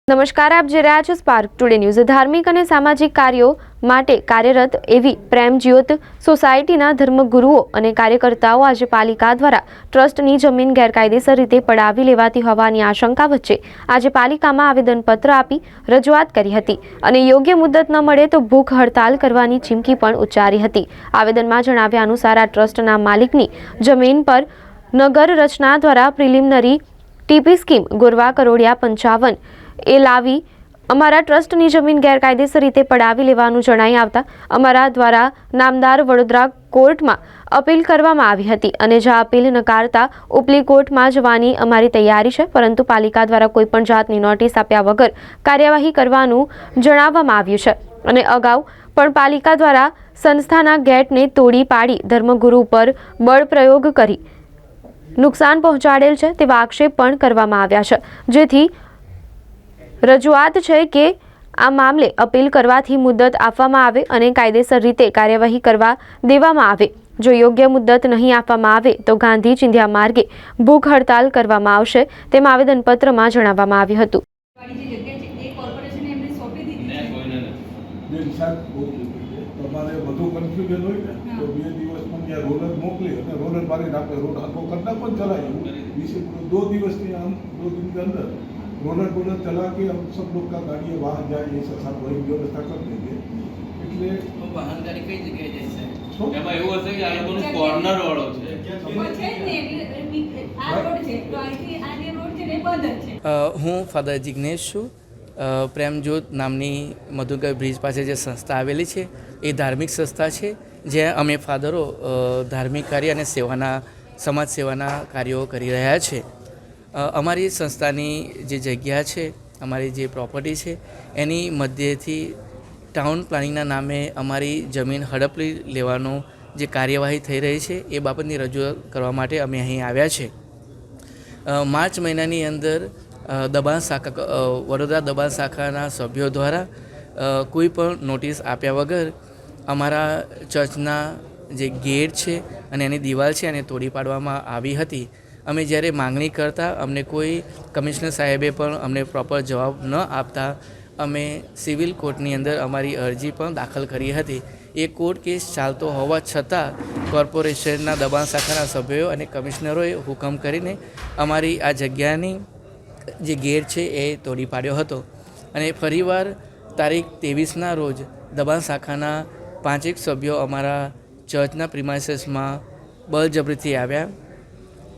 નમસ્કાર, આપ જોઈ રહ્યા છો સ્પાર્ક ટુડે ન્યૂઝ। ધાર્મિક અને સામાજિક કાર્યો માટે કાર્યરત એવી પ્રેમજ્યોત સોસાયટીના ધર્મગુરુઓ અને કાર્યકર્તાઓ આજે પાલિકા દ્વારા ટ્રસ્ટની જમીન ગેરકાયદેસર રીતે પડાવી લેવાતી હોવાની આશંકા વચ્ચે આજે પાલિકામાં આવેદનપત્ર આપી રજૂઆત કરી હતી અને યોગ્ય મુદત ન મળે તો ભૂખ હડતાલ કરવાની ચીમકી પણ ઉચ્ચારી હતી। આવેદનમાં જણાવ્યા અનુસાર આ ટ્રસ્ટના માલિકની જમીન પર નગર રચના દ્વારા preliminary TP scheme Gorwa Karodiya 55 એ લાવી અમારા ટ્રસ્ટની જમીન ગેરકાયદેસર રીતે પડાવી લેવાનું જણાઈ આવતા અમારા દ્વારા નામદાર વડોદરા કોર્ટમાં અપીલ કરવામાં આવી હતી અને જો અપીલ નકારતા ઉપલી કોર્ટમાં જવાની અમારી તૈયારી છે, પરંતુ પાલિકા દ્વારા કોઈપણ જાતની નોટિસ આપ્યા વગર કાર્યવાહી કરવાનું જણાવવામાં આવ્યું છે અને અગાઉ પણ પાલિકા દ્વારા સંસ્થાના ગેટને તોડી પાડી ધર્મગુરુ પર બળ પ્રયોગ કરી નુકસાન પહોંચાડેલ છે તેવા આક્ષેપ પણ કરવામાં આવ્યા છે, જેથી રજૂઆત છે કે આ મામલે અપીલ કરવાથી મુદત આપવામાં આવે અને કાયદેસર રીતે કાર્યવાહી કરવા દેવામાં આવે। જો યોગ્ય મુદત નહીં આપવામાં આવે તો ગાંધી ચિંધ્યા માર્ગે ભૂખ હડતાલ કરવામાં આવશે તેમ આવેદનપત્રમાં જણાવવામાં આવ્યું હતું। रोलर बोलर चला के हम सब लोग का गाड़ी बाहर जाए ऐसा सब वही व्यवस्था कर देंगे। એટલે વાહન ગાડી કઈ જગ્યાએ જાય છે એમાં એવું હશે કે આ લોકોનો કોર્નર વાળો છે છે ને એટલે આ રોડ છે તો અહીંથી આ જે રોડ છે ને બંધ છે। હું ફાધર જિગ્નેશ છું। પ્રેમજ્યોત નામની મધુકર બ્રિજ પાસે જે સંસ્થા આવેલી છે એ ધાર્મિક સંસ્થા છે જ્યાં અમે ફાધરો ધાર્મિક કાર્ય અને સમાજ સેવાના કાર્યો કરી રહ્યા છે। અમારી સંસ્થાની જે જગ્યા છે, અમારી જે પ્રોપર્ટી છે એની મધ્યથી ટાઉન પ્લાનિંગના નામે અમારી જમીન હડપી લેવાનો જે કાર્યવાહી થઈ રહી છે એ બાબતની રજૂઆત કરવા માટે અમે અહીં આવ્યા છે। માર્ચ મહિનાની અંદર વડોદરા દબાણ શાખાના સભ્યો દ્વારા કોઈ પણ નોટિસ આપ્યા વગર અમારા ચર્ચના જે ગેટ છે અને એની દિવાલ છે એને તોડી પાડવામાં આવી હતી। અમે જ્યારે માંગણી કરતા અમને કોઈ કમિશનર સાહેબે પણ અમને પ્રોપર જવાબ ન આપતા અમે સિવિલ કોર્ટની અંદર અમારી અરજી પણ દાખલ કરી હતી। એ કોર્ટ કેસ ચાલતો હોવા છતાં કોર્પોરેશનના દબાણ શાખાના સભ્યો અને કમિશનરોએ હુકમ કરીને અમારી આ જગ્યાની જે ગેટ છે એ તોડી પાડ્યો હતો અને ફરીવાર તારીખ 23ના રોજ દબાણ શાખાના 5 સભ્યો અમારા ચર્ચના પ્રિમાઇસીસમાં બળજબરીથી આવ્યા।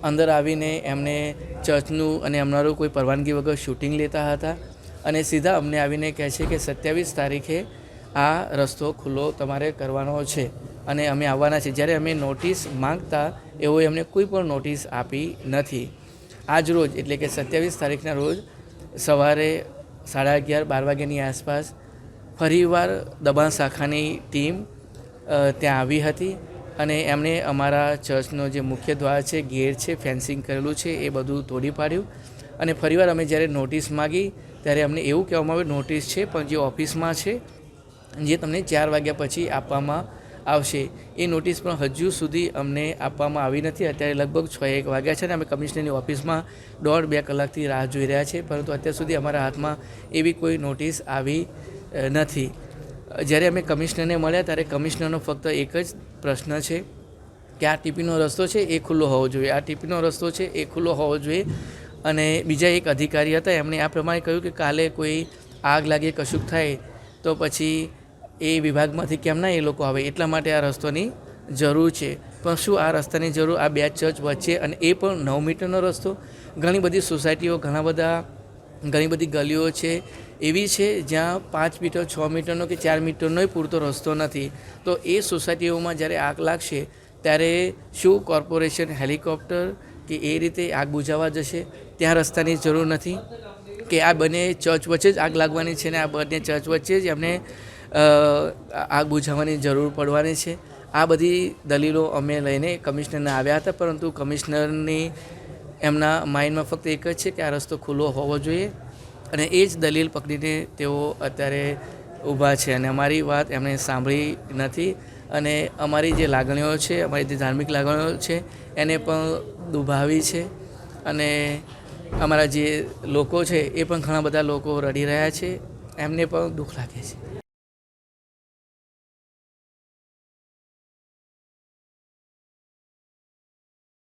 અંદર આવીને એમને ચર્ચનું અને અમારું કોઈ પરવાનગી વગર શૂટિંગ લેતા હતા અને સીધા અમને આવીને કહે છે કે 27 તારીખે આ રસ્તો ખુલ્લો તમારે કરવાનો છે અને અમે આવવાના છે। જ્યારે અમે નોટિસ માંગતા એઓએ અમને કોઈ પણ નોટિસ આપી નથી। આજ રોજ એટલે કે 27 તારીખના રોજ સવારે 11:30-12 વાગ્યાની આસપાસ ફરીવાર દબાણ શાખાની ટીમ ત્યાં આવી હતી અને એમણે અમારા ચર્ચનો જે મુખ્ય દ્વાર છે, ગેટ છે, ફેન્સિંગ કરેલું છે એ બધું તોડી પાડ્યું અને ફરીવાર અમે જ્યારે નોટિસ માગી ત્યારે અમને એવું કહેવામાં આવ્યું નોટિસ છે પણ જે ઓફિસમાં છે જે તમને 4 વાગ્યા પછી આપવામાં આવશે। એ નોટિસ પણ હજુ સુધી અમને આપવામાં આવી નથી। અત્યારે લગભગ 6-1 વાગ્યા છે અને અમે કમિશનરની ઓફિસમાં 1.5-2 કલાકથી રાહ જોઈ રહ્યા છીએ, પરંતુ અત્યાર સુધી અમારા હાથમાં એવી કોઈ નોટિસ આવી નથી। જ્યારે અમે કમિશનરને મળ્યા ત્યારે કમિશનરનો ફક્ત એક જ પ્રશ્ન છે કે આ ટીપીનો રસ્તો છે એ ખુલ્લો હોવો જોઈએ, આ ટીપીનો રસ્તો છે એ ખુલ્લો હોવો જોઈએ। અને બીજા એક અધિકારી હતા એમણે આ પ્રમાણે કહ્યું કે કાલે કોઈ આગ લાગે કશુંક થાય તો પછી એ વિભાગમાંથી કેમ ના એ લોકો આવે, એટલા માટે આ રસ્તોની જરૂર છે। પણ શું આ રસ્તાની જરૂર આ 2 ચર્ચ વચ્ચે અને એ પણ 9 મીટરનો રસ્તો? ઘણી બધી સોસાયટીઓ ઘણી બધી ગલીઓ છે એવી છે જ્યાં 5 મીટર 6 મીટરનો કે 4 મીટરનો પૂરતો રસ્તો નથી। તો એ સોસાયટીઓમાં જ્યારે આગ લાગશે ત્યારે શું કોર્પોરેશન હેલિકોપ્ટર કે એ રીતે આગ બુઝાવવા જશે? ત્યાં રસ્તાની જરૂર નથી કે આ બંને ચર્ચ વચ્ચે જ આગ લાગવાની છે ને આ બંને ચર્ચ વચ્ચે જ એમને આગ બુઝાવવાની જરૂર પડવાની છે? આ બધી દલીલો અમે લઈને કમિશનરને આવ્યા હતા, પરંતુ કમિશનરની એમના માઇન્ડમાં ફક્ત એક જ છે કે આ રસ્તો ખુલ્લો હોવો જોઈએ અને એ જ દલીલ પકડીને તેઓ અત્યારે ઊભા છે અને અમારી વાત એમણે સાંભળી નથી અને અમારી જે લાગણીઓ છે, અમારી જે ધાર્મિક લાગણીઓ છે એને પણ દુભાવી છે અને અમારા જે લોકો છે એ પણ ઘણા બધા લોકો રડી રહ્યા છે, એમને પણ દુઃખ લાગે છે.